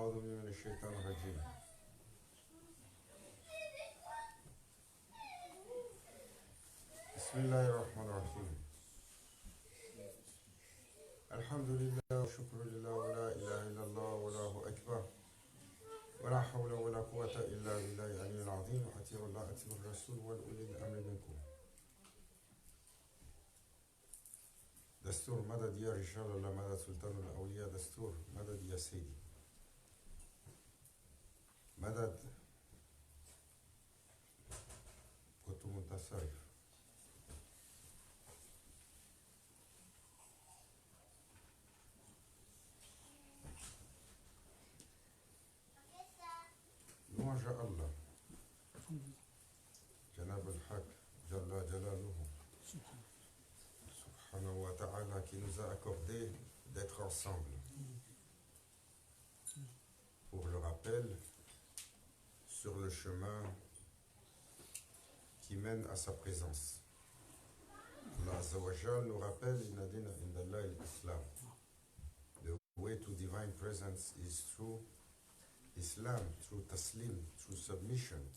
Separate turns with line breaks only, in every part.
أعوذ بالله من الشيطان الرجيم. بسم الله الرحمن الرحيم. الحمد لله والشكر لله ولا إله إلا الله والله أكبر ولا حول ولا قوة إلا بالله العلي العظيم. أطيعوا الله أطيعوا الرسول وأولي الأمر منكم. دستور مدد يا رجال الله، مدد سلطان الأولياء. دستور مدد يا سيدي، مدد كنت منتصرف. louange à Allah, Janab al-Haq, Jalla Jalaluhu, Subhanahu wa ta'ala, qui nous a accordé d'être ensemble. Pour le rappel, sur le chemin qui mène à sa présence. Allah Azza wa Jal nous rappelle, Inna dina indallah al-Islam. The way to divine presence is through Islam, through taslim, through submission,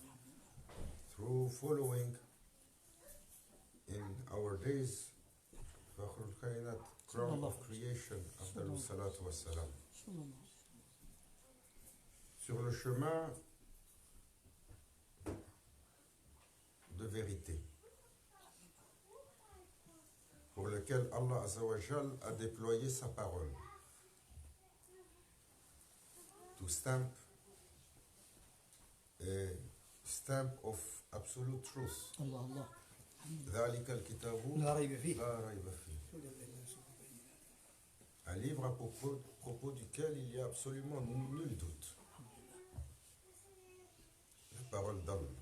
through following in our days Fakhrul Kainat, crown of creation, afdalu salatu wassalam. Sur le chemin de vérité pour lequel Allah Azza wa Jal a déployé sa parole. To stamp a stamp of absolute truth. ذلك الكتاب لا ريب فيه. Un livre à propos duquel il y a absolument nul doute. La parole d'Allah.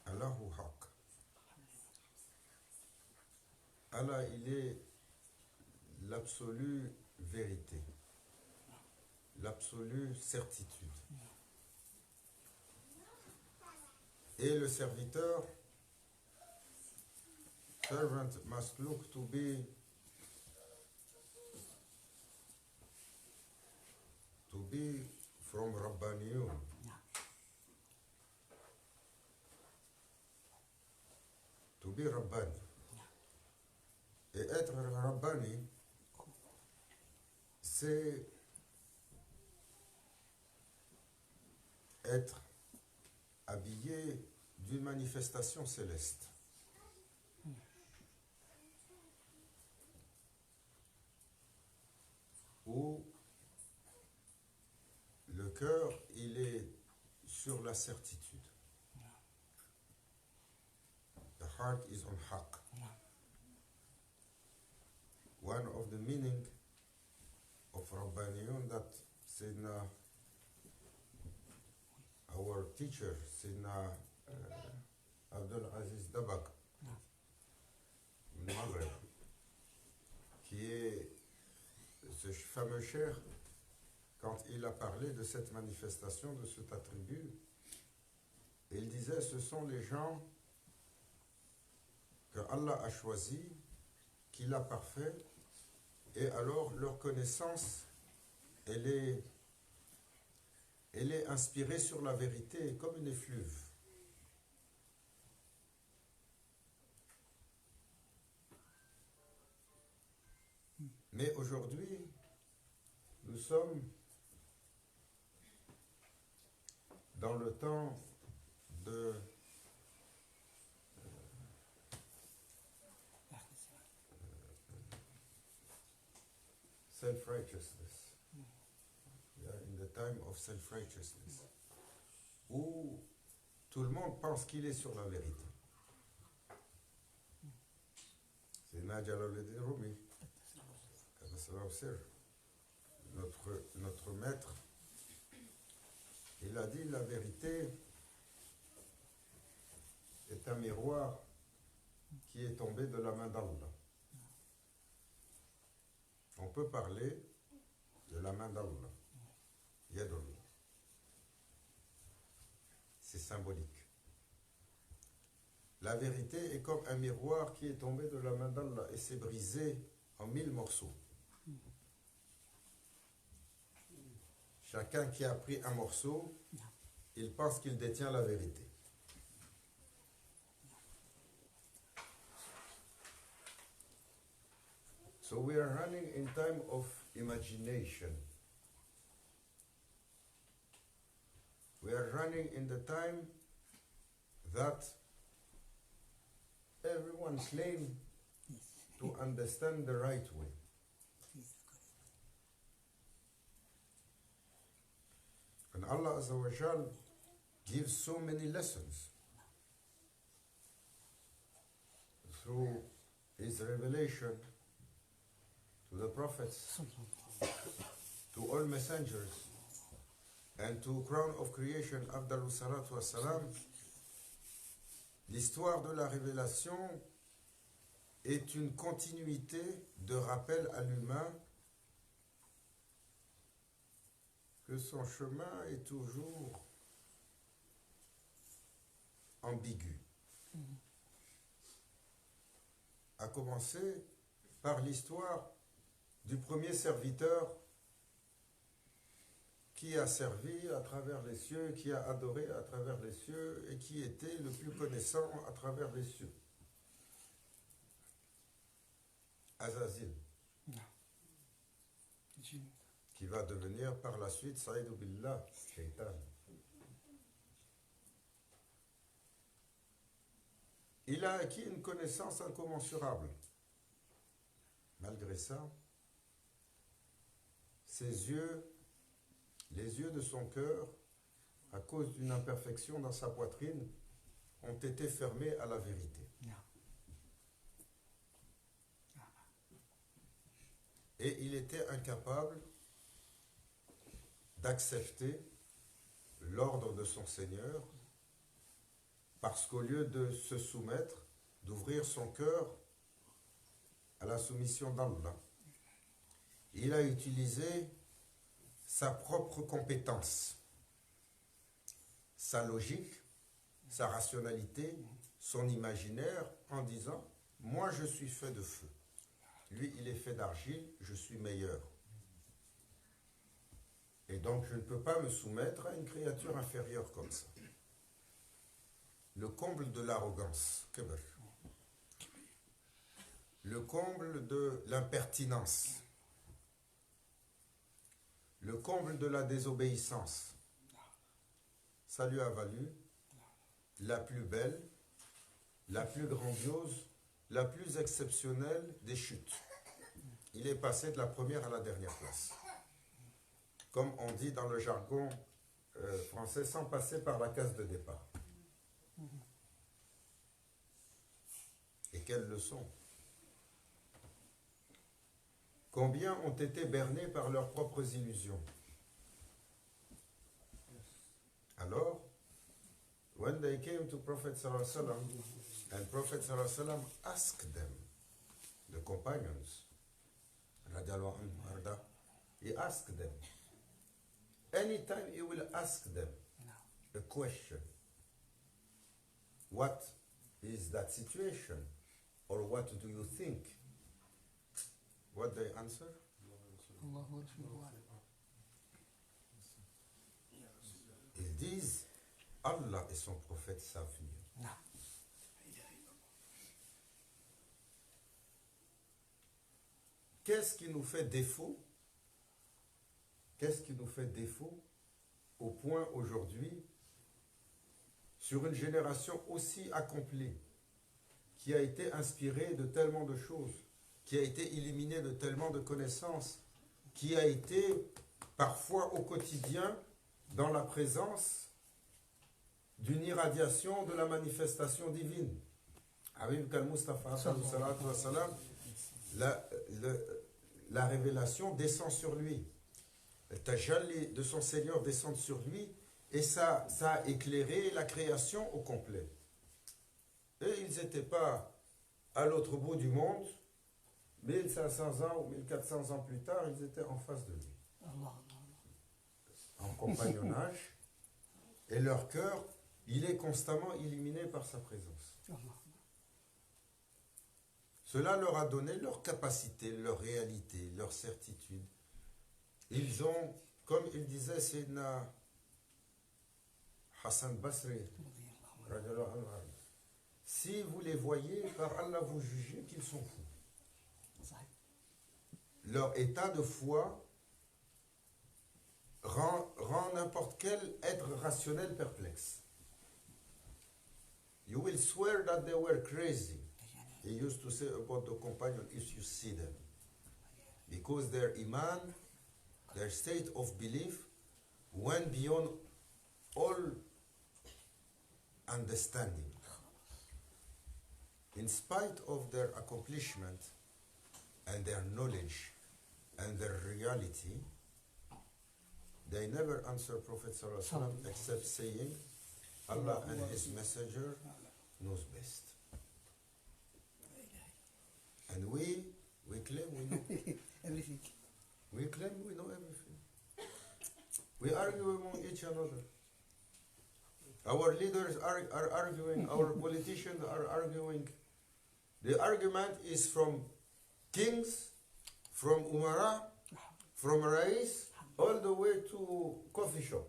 Allahu Haq. Allah, il est l'absolue vérité, l'absolue certitude. Et le serviteur, servant must look to be from Rabbaniyun. To be Rabbani. Et être Rabbani, c'est être habillé d'une manifestation céleste. Où le cœur, il est sur la certitude. The heart is on haq. One of the meaning of Rabbaniyun that Sayyidina, our teacher, Sayyidina Abdul Aziz Dabak, Maghreb, qui est ce fameux cher, quand il a parlé de cette manifestation, de cet attribut, il disait, ce sont les gens que Allah a choisis, qu'il a parfait, et alors leur connaissance, elle est inspirée sur la vérité comme une effluve. Mais aujourd'hui, nous sommes dans le temps de self-righteousness. We are in the time of self-righteousness. Où tout le monde pense qu'il est sur la vérité. C'est Jalaluddin Rumi, notre maître. Il a dit, la vérité est un miroir qui est tombé de la main d'Allah. On peut parler de la main d'Allah. Yadullah. C'est symbolique. La vérité est comme un miroir qui est tombé de la main d'Allah et s'est brisé en 1000 morceaux. Chacun qui a pris un morceau, il pense qu'il détient la vérité. So we are running in time of imagination. We are running in the time that everyone claims to understand the right way. And Allah Azza wa Jal gives so many lessons through His revelation to the prophets, to all messengers, and to Crown of Creation, Afdalu Salatu Wassalam. L'histoire de la révélation est une continuité de rappel à l'humain que son chemin est toujours ambigu. À commencer par l'histoire du premier serviteur qui a servi à travers les cieux, qui a adoré à travers les cieux et qui était le plus connaissant à travers les cieux. Azazil, qui va devenir par la suite Saïdou Billah, Shaitan. Il a acquis une connaissance incommensurable. Malgré ça, ses yeux, les yeux de son cœur, à cause d'une imperfection dans sa poitrine, ont été fermés à la vérité. Et il était incapable d'accepter l'ordre de son Seigneur, parce qu'au lieu de se soumettre, d'ouvrir son cœur à la soumission d'Allah, il a utilisé sa propre compétence, sa logique, sa rationalité, son imaginaire, en disant « Moi, je suis fait de feu. Lui, il est fait d'argile, je suis meilleur. Et donc, je ne peux pas me soumettre à une créature inférieure comme ça. » Le comble de l'arrogance, le comble de l'impertinence, le comble de la désobéissance, ça lui a valu la plus belle, la plus grandiose, la plus exceptionnelle des chutes. Il est passé de la première à la dernière place. Comme on dit dans le jargon français, sans passer par la case de départ. Et quelle leçon! Combien ont été bernés par leurs propres illusions? Alors, when they came to Prophet Sallallahu Alaihi Wasallam, and Prophet Sallallahu Alaihi Wasallam asked them, the companions, he asked them, anytime he will ask them a question, what is that situation? Or what do you think? What they answer? Ils disent, Allah et son prophète savent mieux. Qu'est-ce qui nous fait défaut? Qu'est-ce qui nous fait défaut au point aujourd'hui, sur une génération aussi accomplie, qui a été inspirée de tellement de choses, qui a été illuminée de tellement de connaissances, qui a été parfois au quotidien dans la présence d'une irradiation de la manifestation divine. Habib Kal-Mustafa, la révélation descend sur lui. Le tajalli de son Seigneur descend sur lui et ça a éclairé la création au complet. Et ils n'étaient pas à l'autre bout du monde, 1500 ans ou 1400 ans plus tard, ils étaient en face de lui. En compagnonnage, et leur cœur il est constamment illuminé par sa présence. Cela leur a donné leur capacité, leur réalité, leur certitude. Ils ont, comme il disait Sayyidina Hassan Basri, si vous les voyez, par Allah vous jugez qu'ils sont fous. Leur état de foi rend n'importe quel être rationnel perplexe. You will swear that they were crazy. He used to say about the companion if you see them. Because their iman, their state of belief, went beyond all understanding. In spite of their accomplishment and their knowledge and their reality, they never answer Prophet ﷺ except saying, Allah and His Messenger knows best. And we claim we know
everything.
We claim we know everything. We argue among each another. Our leaders are arguing, our politicians are arguing. The argument is from kings, from umara, from rais, all the way to coffee shop.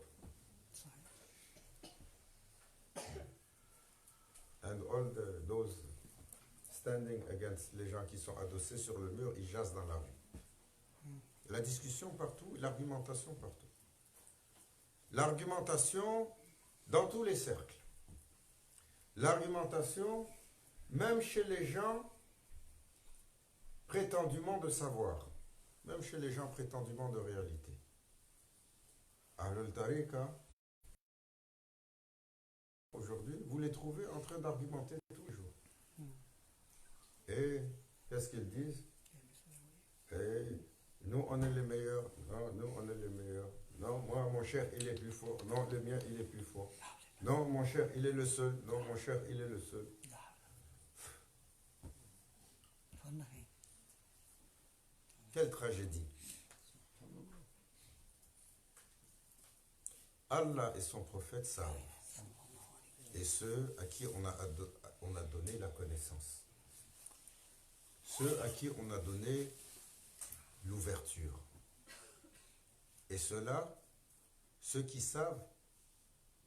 And all those standing against les gens qui sont adossés sur le mur, ils jassent dans la rue. La discussion partout, l'argumentation partout. L'argumentation dans tous les cercles. L'argumentation, même chez les gens prétendument de savoir, même chez les gens prétendument de réalité. Ahlul Tariqa, aujourd'hui, vous les trouvez en train d'argumenter tous les jours. Et qu'est-ce qu'ils disent? Et nous, on est les meilleurs. Non, nous, on est les meilleurs. Non, moi, mon cher, il est plus fort. Non, le mien, il est plus fort. Non, mon cher, il est le seul. Non, mon cher, il est le seul. Quelle tragédie. Allah et son prophète savent. Et ceux à qui on a donné la connaissance. Ceux à qui on a donné l'ouverture. Et ceux-là, ceux qui savent,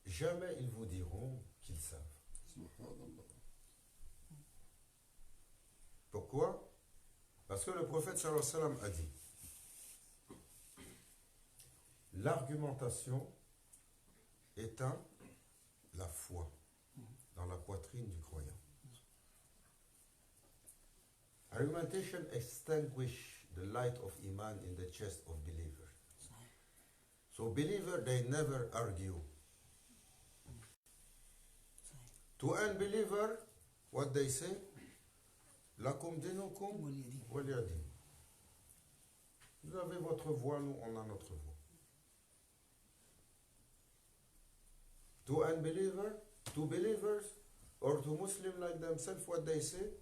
jamais ils vous diront qu'ils savent. Pourquoi? Parce que le prophète sallallahu alayhi wa sallam a dit l'argumentation éteint la foi dans la poitrine du croyant. Argumentation extinguish the light of Iman in the chest of believers. So believers, they never argue. To unbeliever, what they say? Lakum dinukum waliyadin. Vous avez votre voix, nous on a notre voix. To unbeliever, to believers, or to Muslims like themselves, what they say?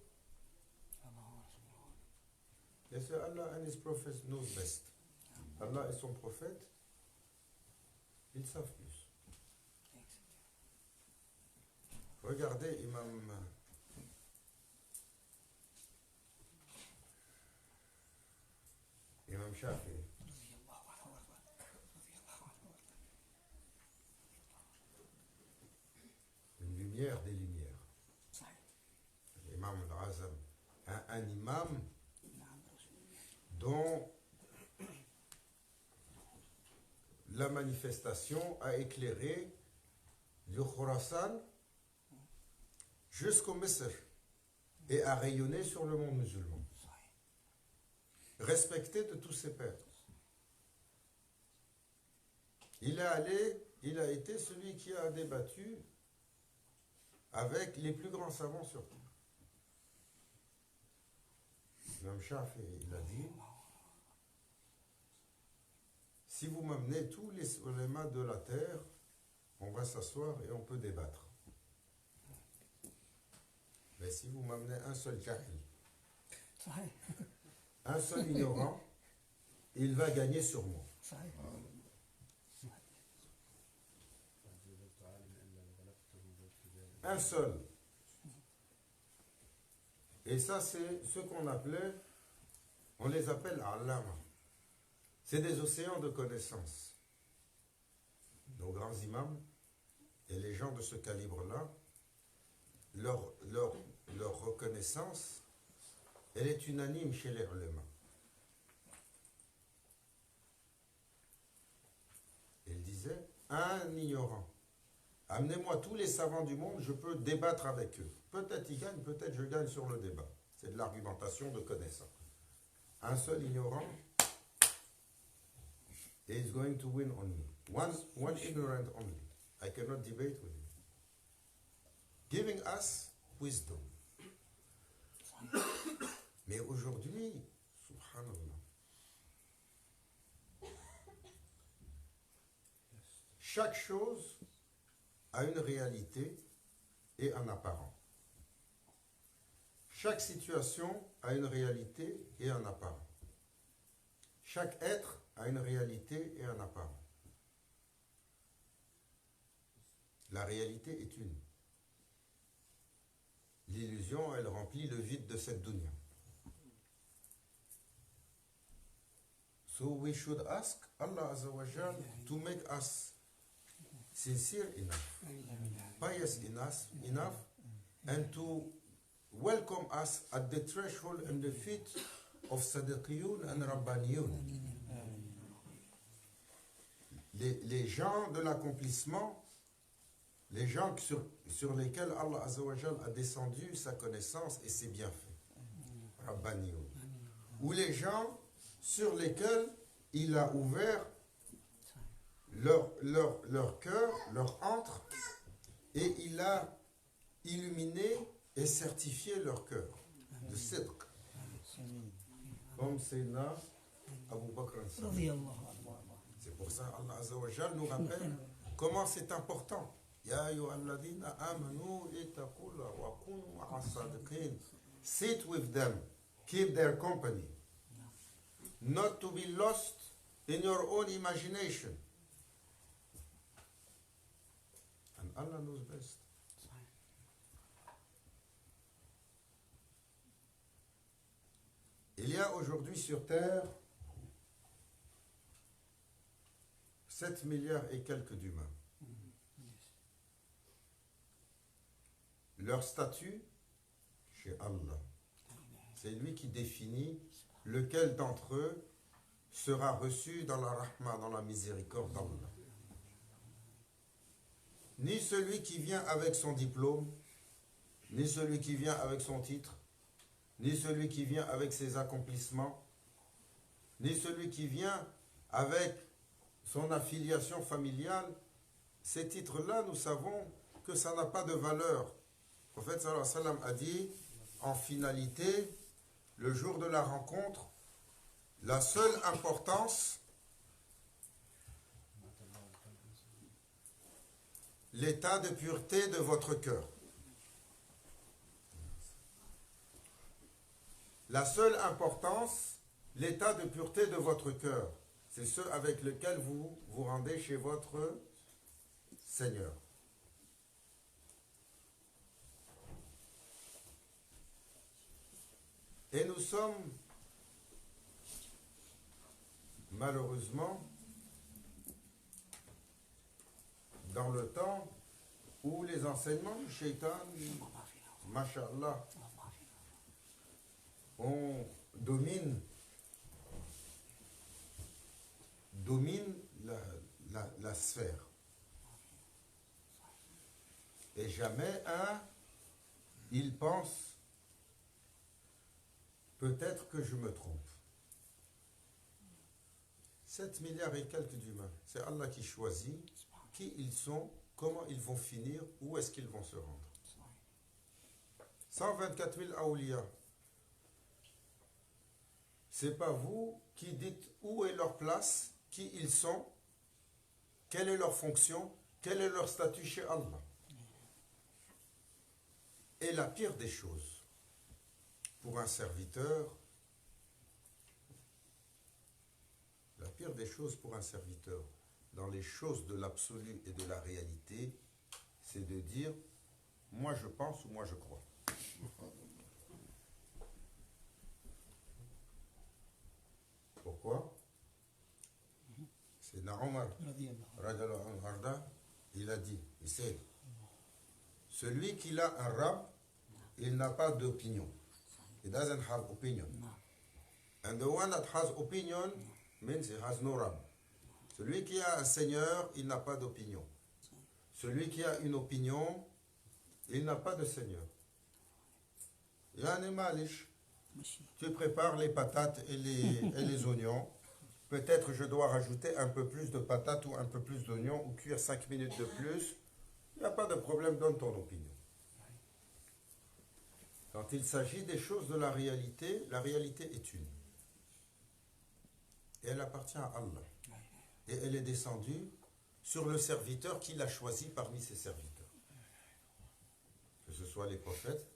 They say Allah and His Prophet knows best. Allah et son prophète, ils savent plus. Regardez Imam Shafi'i. Une lumière des lumières. L'imam al-Azam. Un imam dont la manifestation a éclairé du Khurasan jusqu'au Misr et a rayonné sur le monde musulman. Respecté de tous ses pairs. Il a été celui qui a débattu avec les plus grands savants sur terre. L'imam Shafi'i, il a dit, si vous m'amenez tous les ulémas de la terre, on va s'asseoir et on peut débattre. Mais si vous m'amenez un seul jahil, un seul ignorant, il va gagner sur moi. un seul. Et ça, c'est ce qu'on appelait, on les appelle Allama. C'est des océans de connaissances. Nos grands imams et les gens de ce calibre-là, leur reconnaissance, elle est unanime chez les ulama. Il disait, un ignorant, amenez-moi tous les savants du monde, je peux débattre avec eux. Peut-être ils gagnent, peut-être je gagne sur le débat. C'est de l'argumentation de connaissance. Un seul ignorant is going to win on me. One ignorant only. I cannot debate with him. Giving us wisdom. Mais aujourd'hui, subhanallah, chaque chose a une réalité et un apparent. Chaque situation a une réalité et un apparent. Chaque être a une réalité et un apparent. La réalité est une. L'illusion, elle remplit le vide de cette dunya. So we should ask Allah Azza wa Jal to make us sincere enough, pious enough, and to welcome us at the threshold and the feet of Sadiqiyun and Rabbaniyun. Les gens de l'accomplissement, les gens sur lesquels Allah Azza wa Jal a descendu sa connaissance et ses bienfaits, Rabbaniyun. Ou les gens sur lesquels il a ouvert leur cœur, leur antre, et il a illuminé et certifié leur cœur de sidq. Comme Sayyidina Abu Bakr as-Siddiq. C'est pour ça Allah Azza wa Jal nous rappelle comment c'est important. Ya ayyuhalladhina amanu ittaqullah wa kunu ma'a sadiqin. Sit with them, keep their company. Not to be lost in your own imagination. And Allah knows best. Il y a aujourd'hui sur Terre 7 milliards et quelques d'humains. Leur statut chez Allah, c'est lui qui définit lequel d'entre eux sera reçu dans la rahma, dans la miséricorde d'Allah. Ni celui qui vient avec son diplôme, ni celui qui vient avec son titre, ni celui qui vient avec ses accomplissements, ni celui qui vient avec son affiliation familiale. Ces titres-là, nous savons que ça n'a pas de valeur. Le prophète sallallahu alayhi wa sallam a dit, en finalité, le jour de la rencontre, la seule importance, l'état de pureté de votre cœur. La seule importance, l'état de pureté de votre cœur. C'est ce avec lequel vous vous rendez chez votre Seigneur. Et nous sommes, malheureusement, dans le temps où les enseignements du shaitan, masha'Allah, on domine la sphère. Et jamais il pense, peut-être que je me trompe. 7 milliards et quelques d'humains. C'est Allah qui choisit qui ils sont, comment ils vont finir, où est-ce qu'ils vont se rendre. 124 000 awliya. C'est pas vous qui dites où est leur place, qui ils sont, quelle est leur fonction, quel est leur statut chez Allah. Et la pire des choses, pour un serviteur, la pire des choses pour un serviteur, dans les choses de l'absolu et de la réalité, c'est de dire, moi je pense ou moi je crois. Pourquoi? C'est Omar, il a dit, il sait, celui qui a un rab, il n'a pas d'opinion. He doesn't have opinion. And the one that has opinion means he has no rab. Celui qui a un seigneur, il n'a pas d'opinion. Celui qui a une opinion, il n'a pas de seigneur. Yani malish, tu prépares les patates et les oignons. Peut-être je dois rajouter un peu plus de patates ou un peu plus d'oignons ou cuire 5 minutes de plus. Il n'y a pas de problème, donne ton opinion. Quand il s'agit des choses de la réalité est une. Et elle appartient à Allah. Et elle est descendue sur le serviteur qu'il a choisi parmi ses serviteurs. Que ce soit les prophètes,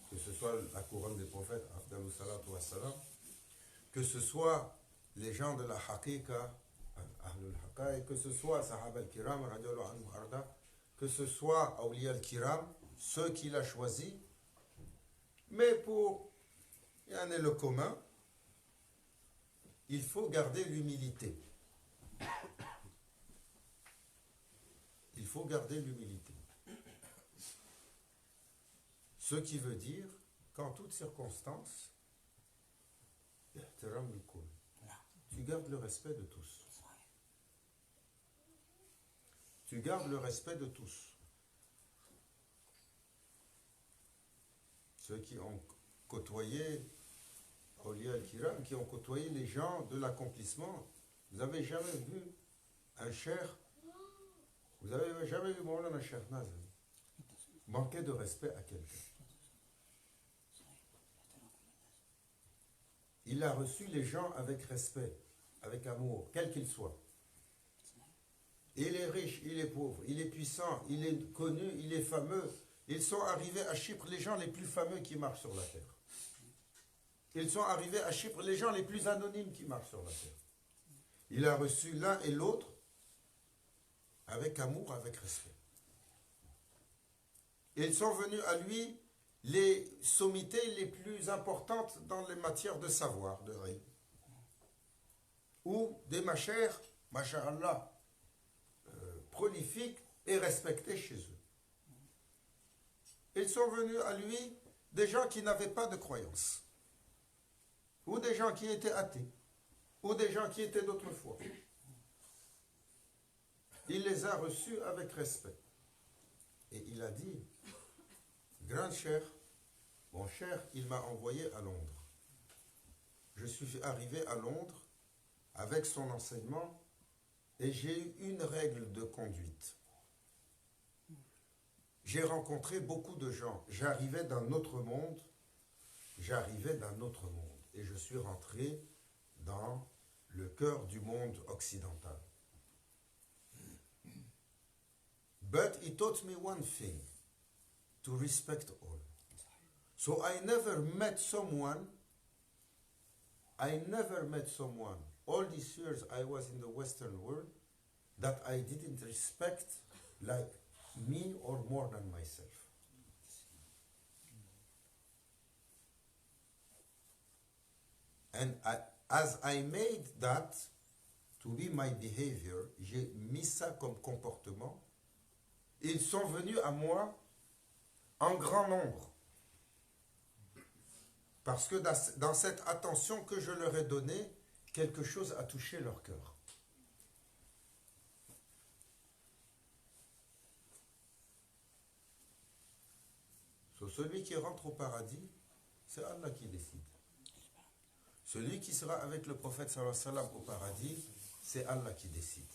que ce soit la couronne des prophètes, que ce soit les gens de la haqiqa, ahlul haqqa, que ce soit sahaba al-kiram, que ce soit awliya al-kiram, ceux qu'il a choisis. Mais pour le commun, il faut garder l'humilité. Il faut garder l'humilité. Ce qui veut dire qu'en toutes circonstances, tu gardes le respect de tous. Tu gardes le respect de tous. Ceux qui ont côtoyé Awliya al-Kiram, qui ont côtoyé les gens de l'accomplissement, vous n'avez jamais vu un cheikh, vous n'avez jamais vu Mawlana Cheikh Nazr manquer de respect à quelqu'un. Il a reçu les gens avec respect, avec amour, quel qu'il soit. Il est riche, il est pauvre, il est puissant, il est connu, il est fameux. Ils sont arrivés à Chypre les gens les plus fameux qui marchent sur la terre. Ils sont arrivés à Chypre les gens les plus anonymes qui marchent sur la terre. Il a reçu l'un et l'autre avec amour, avec respect. Ils sont venus à lui les sommités les plus importantes dans les matières de savoir, de règle. Ou des machères, masha'Allah, prolifiques et respectés chez eux. Ils sont venus à lui des gens qui n'avaient pas de croyance, ou des gens qui étaient athées, ou des gens qui étaient d'autre foi. Il les a reçus avec respect. Et il a dit, grand cher, mon cher, il m'a envoyé à Londres. Je suis arrivé à Londres avec son enseignement et j'ai eu une règle de conduite. J'ai rencontré beaucoup de gens. J'arrivais d'un autre monde. Et je suis rentré dans le cœur du monde occidental. But he taught me one thing, to respect all. So I never met someone, all these years I was in the Western world, that I didn't respect like me or more than myself. And as I made that to be my behavior, j'ai mis ça comme comportement, ils sont venus à moi en grand nombre. Parce que dans cette attention que je leur ai donnée, quelque chose a touché leur cœur. Celui qui rentre au paradis, c'est Allah qui décide. Celui qui sera avec le prophète sallallahu alayhi wa sallam au paradis, c'est Allah qui décide.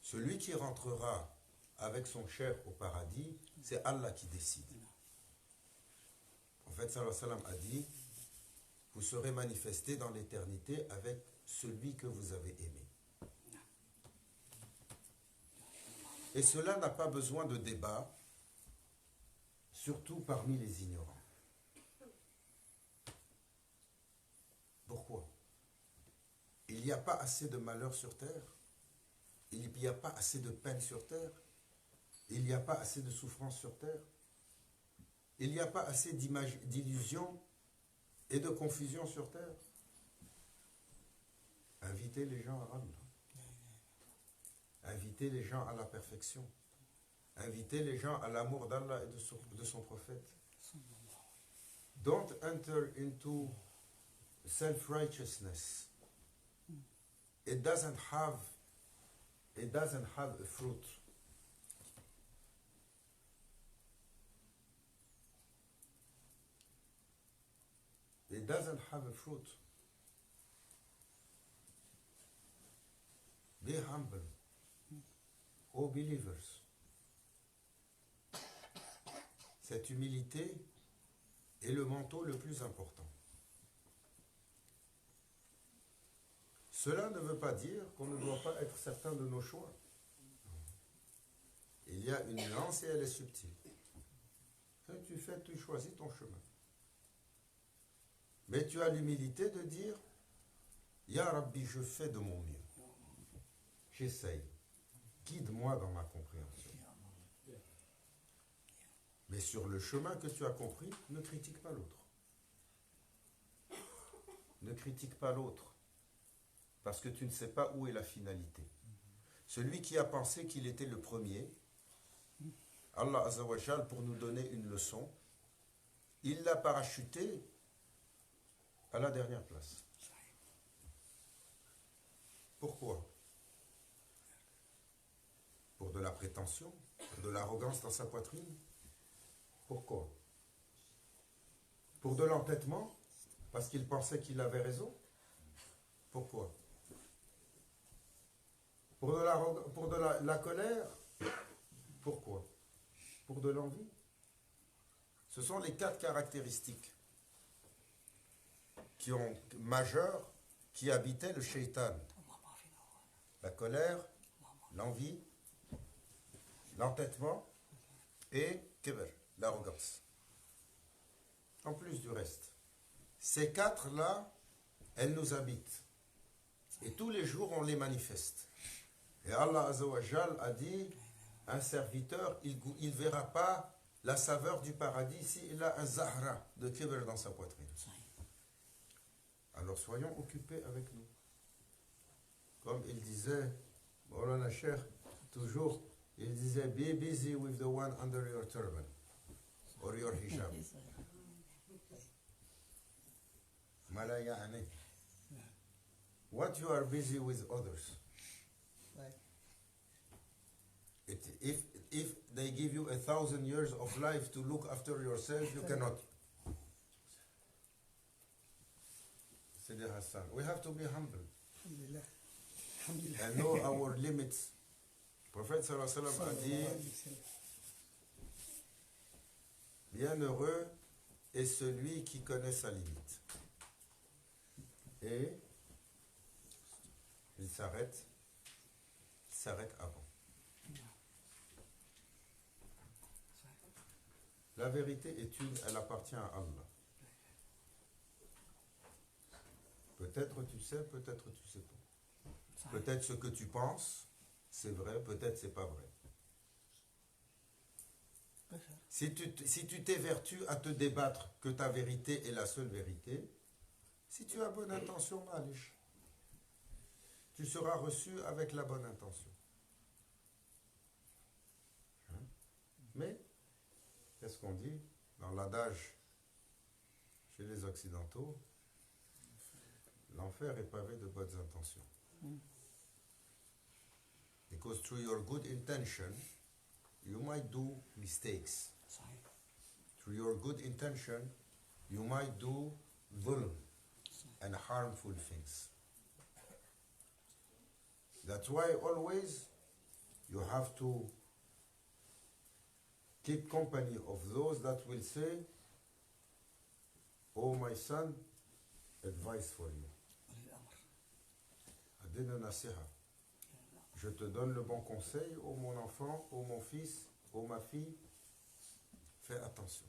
Celui qui rentrera avec son cher au paradis, c'est Allah qui décide. Le prophète sallallahu alayhi wa sallam a dit, vous serez manifestés dans l'éternité avec celui que vous avez aimé. Et cela n'a pas besoin de débat, surtout parmi les ignorants. Pourquoi? Il n'y a pas assez de malheur sur terre. Il n'y a pas assez de peine sur terre. Il n'y a pas assez de souffrance sur terre. Il n'y a pas assez d'illusions et de confusion sur terre. Invitez les gens à Allah. Invitez les gens à la perfection. Invitez les gens à l'amour d'Allah et de son prophète. Don't enter into self-righteousness. It doesn't have a fruit. It doesn't have a fruit. Be humble. Oh believers. Cette humilité est le manteau le plus important. Cela ne veut pas dire qu'on ne doit pas être certain de nos choix. Il y a une nuance et elle est subtile. Tu choisis ton chemin. Mais tu as l'humilité de dire, Ya Rabbi, je fais de mon mieux. J'essaye. Guide-moi dans ma compréhension. Mais sur le chemin que tu as compris, ne critique pas l'autre. Ne critique pas l'autre. Parce que tu ne sais pas où est la finalité. Celui qui a pensé qu'il était le premier, Allah Azza wa Jal, pour nous donner une leçon, il l'a parachuté à la dernière place. Pourquoi? Pour de la prétention, pour de l'arrogance dans sa poitrine? Pourquoi? Pour de l'entêtement? Parce qu'il pensait qu'il avait raison? Pourquoi? Pour de la colère? Pourquoi? Pour de l'envie? Ce sont les 4 caractéristiques majeures qui habitaient le shaitan. La colère, l'envie, l'entêtement et kibr, l'arrogance. En plus du reste. Ces 4-là, elles nous habitent. Et tous les jours, on les manifeste. Et Allah Azza wa Jal a dit, un serviteur, il ne verra pas la saveur du paradis s'il a un zahra de kibr dans sa poitrine. Alors soyons occupés avec nous. Comme il disait, Maulana Cheikh, toujours, il disait, be busy with the one under your turban, or your hijab. Mala ya'ni. What you are busy with others. If they give you 1,000 years of life to look after yourself, you cannot. Sidi Hassan, we have to be humble and know our limits. Prophet sallallahu alayhi wa sallam a dit, bienheureux est celui qui connaît sa limite. Et il s'arrête avant. La vérité est une, elle appartient à Allah. Peut-être tu sais, peut-être tu sais pas. Peut-être ce que tu penses, c'est vrai, peut-être c'est pas vrai. Si tu t'évertues à te débattre que ta vérité est la seule vérité, si tu as bonne intention, malish, tu seras reçu avec la bonne intention. Mais, qu'est-ce qu'on dit dans l'adage chez les Occidentaux? L'enfer est pavé de bonnes intentions. Because through your good intention, you might do mistakes. Through your good intention, you might do dhulm and harmful things. That's why always you have to keep company of those that will say, oh my son, advice for you. Adina nasiha. Je te donne le bon conseil, ô mon enfant, ô mon fils, ô ma fille, fais attention.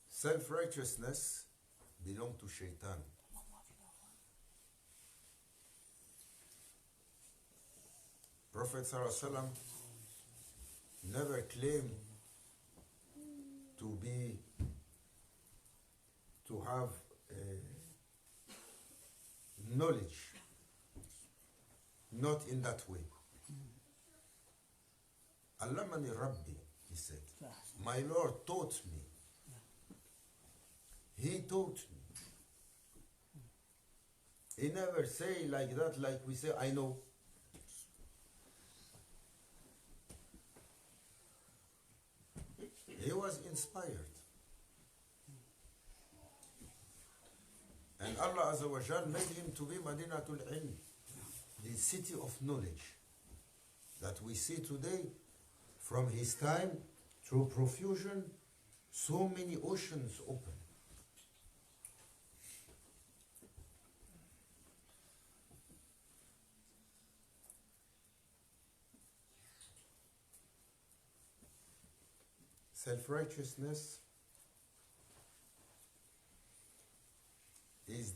Self-righteousness belongs to Shaitan. Prophet sallallahu alaihi wasallam never claimed to have knowledge, not in that way. Allamani Rabbi, he said. My Lord taught me. He taught me. He never say like that, like we say, I know. He was inspired. And Allah Azza wa Jal made him to be Madinatul Ilm, the city of knowledge that we see today. From his time, through profusion, so many oceans open. Self-righteousness is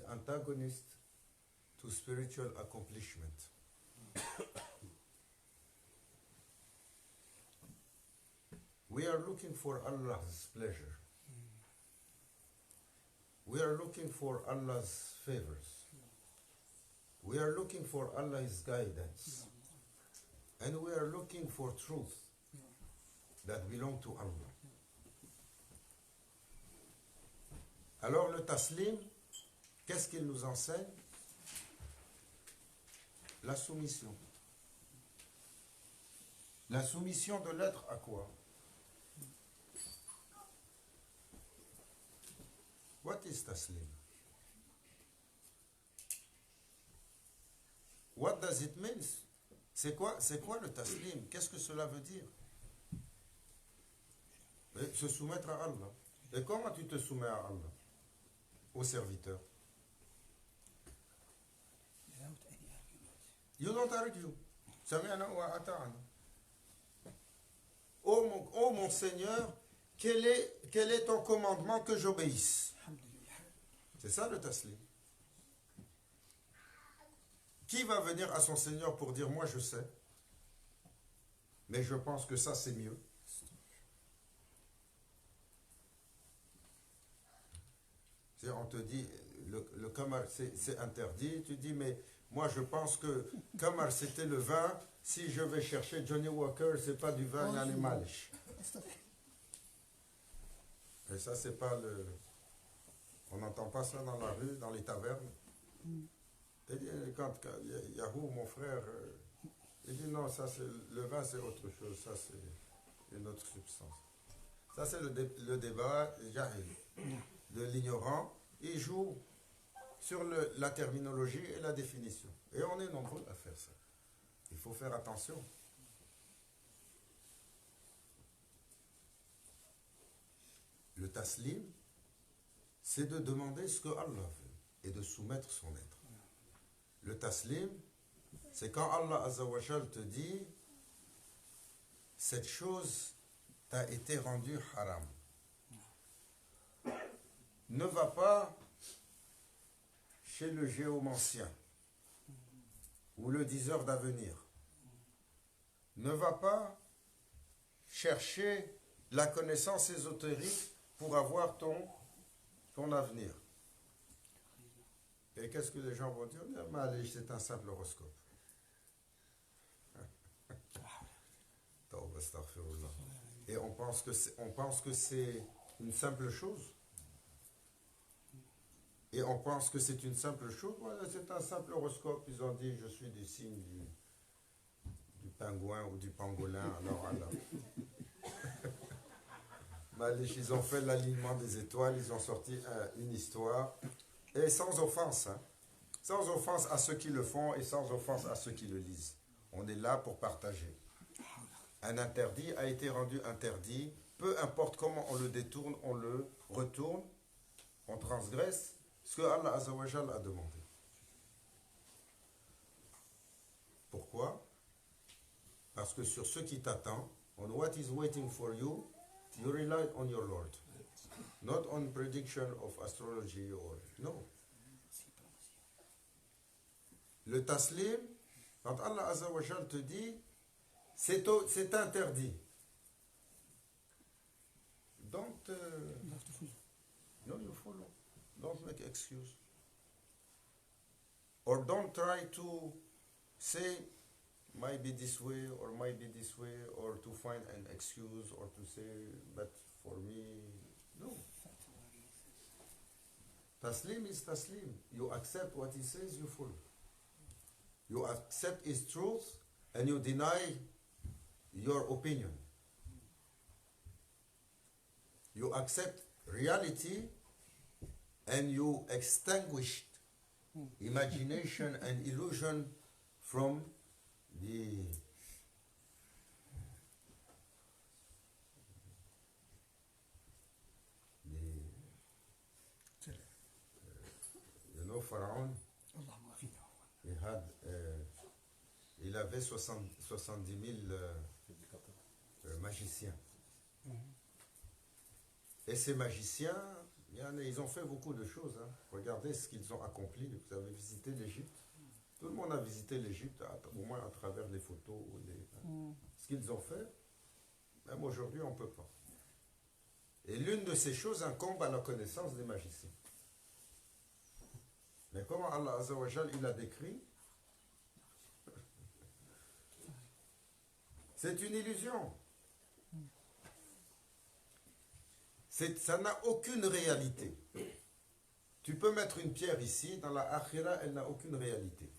antagonist to spiritual accomplishment. We are looking for Allah's pleasure. We are looking for Allah's favors. We are looking for Allah's guidance. And we are looking for truth that belong to Allah. Alors le taslim, qu'est-ce qu'il nous enseigne? La soumission. La soumission de l'être à quoi? What is taslim? What does it mean? C'est quoi le taslim? Qu'est-ce que cela veut dire? Se soumettre à Allah. Et comment tu te soumets à Allah? Au serviteur. You don't argue. Sami'na wa ata'na. Oh mon Seigneur, quel est ton commandement que j'obéisse? C'est ça le taslim. Qui va venir à son Seigneur pour dire moi je sais, mais je pense que ça c'est mieux? On te dit le kamar c'est interdit, tu dis mais moi je pense que kamar c'était le vin, si je vais chercher Johnny Walker c'est pas du vin animal. Et ça c'est pas le... On n'entend pas ça dans la rue, dans les tavernes. Et quand Yahoo, mon frère, il dit non, ça c'est le vin c'est autre chose, ça c'est une autre substance. Ça c'est le débat de l'ignorant. Il joue sur la terminologie et la définition. Et on est nombreux à faire ça. Il faut faire attention. Le taslim, c'est de demander ce que Allah veut et de soumettre son être. Le taslim, c'est quand Allah Azza wa Jal te dit cette chose t'a été rendue haram. Ne va pas chez le géomancien ou le diseur d'avenir. Ne va pas chercher la connaissance ésotérique pour avoir ton avenir. Et qu'est-ce que les gens vont dire? C'est un simple horoscope. Et on pense que c'est une simple chose. Et on pense que c'est une simple chose. Voilà, c'est un simple horoscope. Ils ont dit, je suis du signe du pingouin ou du pangolin. Alors, ils ont fait l'alignement des étoiles, ils ont sorti une histoire. Et sans offense, hein. Sans offense à ceux qui le font et sans offense à ceux qui le lisent. On est là pour partager. Un interdit a été rendu interdit. Peu importe comment on le détourne, on le retourne, on transgresse ce que Allah Azza wa Jal a demandé. Pourquoi? Parce que sur ce qui t'attend, on what is waiting for you, you rely on your Lord. Not on prediction of astrology or... No. le taslim, quand Allah Azza wa Jal te dit, c'est interdit. Don't, no, you follow. Don't make excuse. Or don't try to say, might be this way, or might be this way, or to find an excuse, or to say, but for me, no. Taslim is taslim. You accept what he says, you follow. You accept his truth, and you deny your opinion. You accept reality, and you extinguish imagination and illusion from the you know, Pharaoh, il avait 70 000 magiciens. Et ces magiciens, ils ont fait beaucoup de choses. Hein. Regardez ce qu'ils ont accompli. Vous avez visité l'Égypte. Tout le monde a visité l'Égypte, au moins à travers les photos. Ce qu'ils ont fait, même aujourd'hui, on ne peut pas. Et l'une de ces choses incombe à la connaissance des magiciens. Mais comment Allah Azza wa Jal, il a décrit? C'est une illusion. Ça n'a aucune réalité. Tu peux mettre une pierre ici, dans la akhira, elle n'a aucune réalité.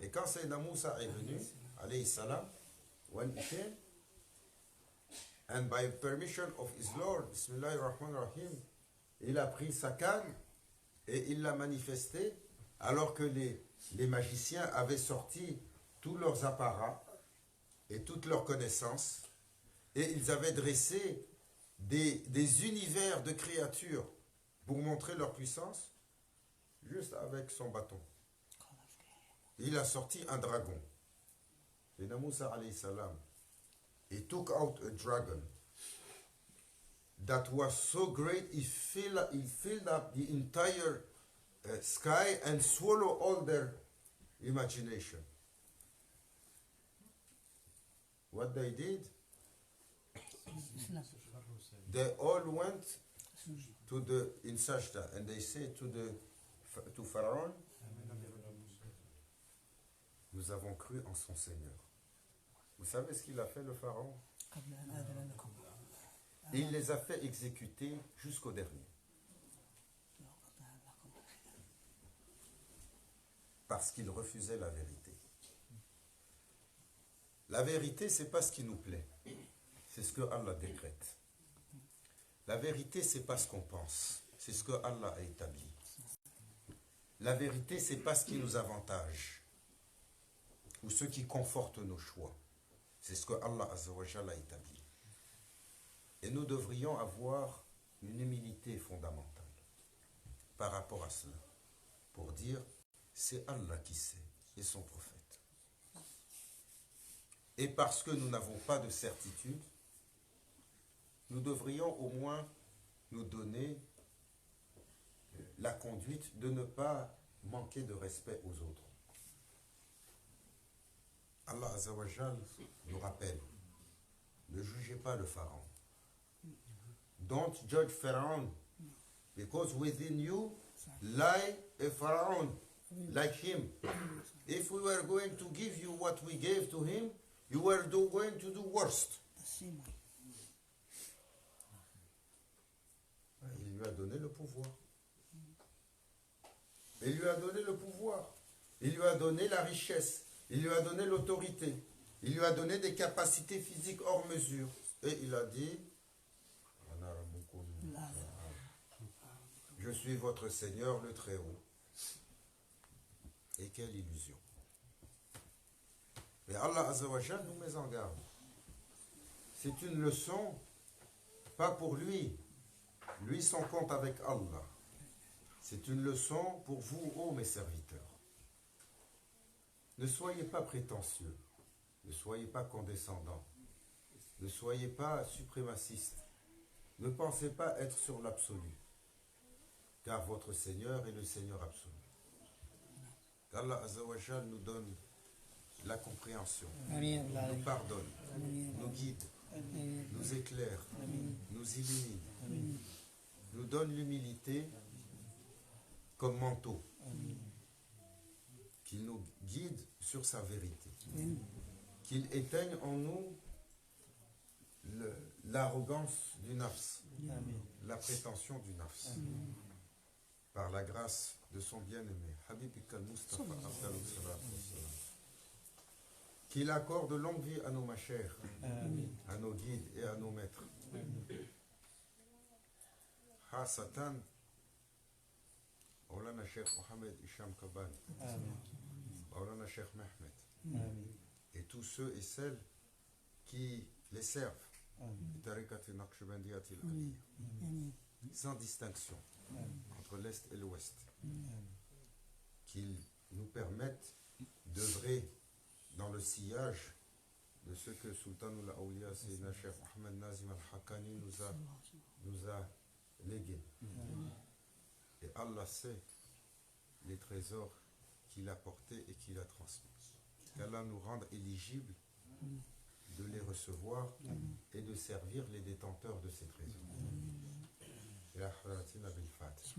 Et quand Sayyidina Moussa est venu, alayhi salam, when he came, and by permission of his Lord, Bismillahir Rahmanir Rahim, il a pris sa canne et il l'a manifesté, alors que les magiciens avaient sorti tous leurs apparats et toutes leurs connaissances, et ils avaient dressé des univers de créatures pour montrer leur puissance, juste avec son bâton. Il a sorti un dragon. Et Moussa alayhi salam, he took out a dragon that was so great, he filled up the entire sky and swallowed all their imagination. What they did, they all went in Sajda, and they said to Pharaoh, nous avons cru en son Seigneur. Vous savez ce qu'il a fait, le Pharaon? Il les a fait exécuter jusqu'au dernier. Parce qu'il refusait la vérité. La vérité, ce n'est pas ce qui nous plaît. C'est ce que Allah décrète. La vérité, ce n'est pas ce qu'on pense. C'est ce que Allah a établi. La vérité, ce n'est pas ce qui nous avantage ou ce qui conforte nos choix. C'est ce que Allah Azza wa Jalla a établi. Et nous devrions avoir une humilité fondamentale par rapport à cela, pour dire, c'est Allah qui sait, et son prophète. Et parce que nous n'avons pas de certitude, nous devrions au moins nous donner la conduite de ne pas manquer de respect aux autres. Allah Azza wa Jal nous rappelle, ne jugez pas le Pharaon. Don't judge Pharaoh, because within you lie a Pharaoh like him. If we were going to give you what we gave to him, you were going to do worst. Il lui a donné le pouvoir. Il lui a donné le pouvoir. Il lui a donné la richesse. Il lui a donné l'autorité. Il lui a donné des capacités physiques hors mesure. Et il a dit, je suis votre Seigneur le Très-Haut. Et quelle illusion. Mais Allah Azza wa Jal nous met en garde. C'est une leçon, pas pour lui. Lui, son compte avec Allah. C'est une leçon pour vous, ô mes serviteurs. Ne soyez pas prétentieux. Ne soyez pas condescendants. Ne soyez pas suprémacistes. Ne pensez pas être sur l'absolu. Car votre Seigneur est le Seigneur absolu. Qu'Allah Azzawajal nous donne la compréhension,
آمين الله
nous
عليك.
pardonne,
آمين
nous guide,
آمين
nous éclaire,
آمين
nous illumine, nous donne l'humilité comme manteau, qu'il nous guide sur sa vérité, qu'il éteigne en nous l'arrogance du nafs, la prétention du nafs, par la grâce de son bien-aimé, Habibik al-Mustafa, afdalus salatu wassalam. Qu'il accorde longue vie à nos machères, à nos guides et à nos maîtres. Satan, Maulana Cheikh Mohamed Isham Kaban, Maulana Cheikh Mehmet, et tous ceux et celles qui les servent, Tariqat Naqshbandiyat al-Aliyya, sans distinction entre l'Est et l'Ouest, qu'ils nous permettent d'œuvrer dans le sillage de ce que Sultanul Awliya Sayyidina Cheikh Mohamed Nazim al-Haqqani nous a légué. Et Allah sait les trésors qu'il a portés et qu'il a transmis. Qu'Allah nous rende éligibles de les recevoir et de servir les détenteurs de ces trésors. Et la Haratina bil Fatih.